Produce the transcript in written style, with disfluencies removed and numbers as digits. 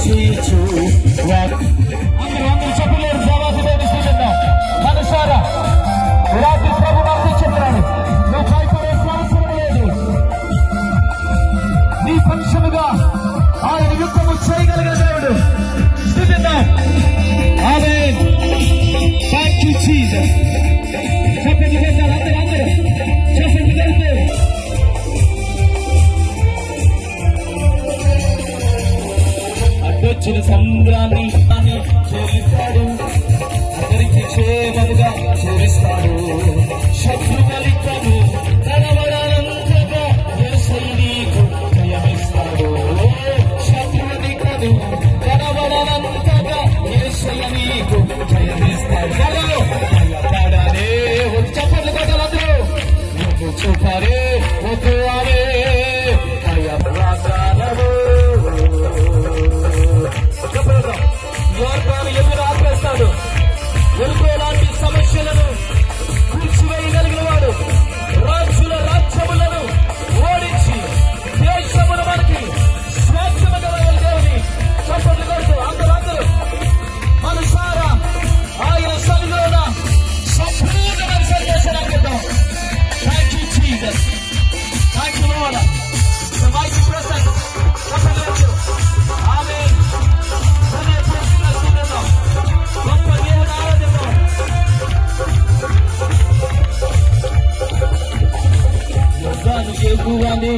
చేయించు అందరూ చెప్పలేరు దేవాది దేవుని స్థితిద్దాం మనసారా రాత్రి ప్రభు నాతో చెప్పాడు నువ్వు భయపడాల్సిన అవసరం లేదు నీ పక్షముగా ఆయన యుద్ధము చేయగలిగిన దేవుడు స్థితిద్దాం ఆమేన్ థాంక్ యూ జీసస్ చెప్పండి అందరూ చెప్పండి తెలుసు అడ్డొచ్చిన సముద్రాన్ని అని చేస్తాడు అందరికి క్షేమముగా చేస్తాడు శత్రు ఫలితము కనబడనంతగా నీకు జయమిస్తాడు శత్రువుని కదు కనబడనంతగా నీకు జయమిస్తాడు భయపడనే చప్పట్లు కొట్టాలి అందరూ నువ్వు చూపారే వద్దు అనే ఎదురు ఆపేస్తాడు ఎలాంటి సమస్యలను కూల్చివేయగలిగిన వాడు రాజుల రాజ్యములను ఓడించి దేశమును మనకి స్వేచ్ఛగా దేవుని చప్పట్లు కొడుతూ అందరూ మనసారా ఆయన సన్నిధిలో సంపూర్ణమైన సందేశాన్ని అందిద్దాం thank you Jesus thank you lord mike present చప్పట్లు ఆమేన్ ఎగువని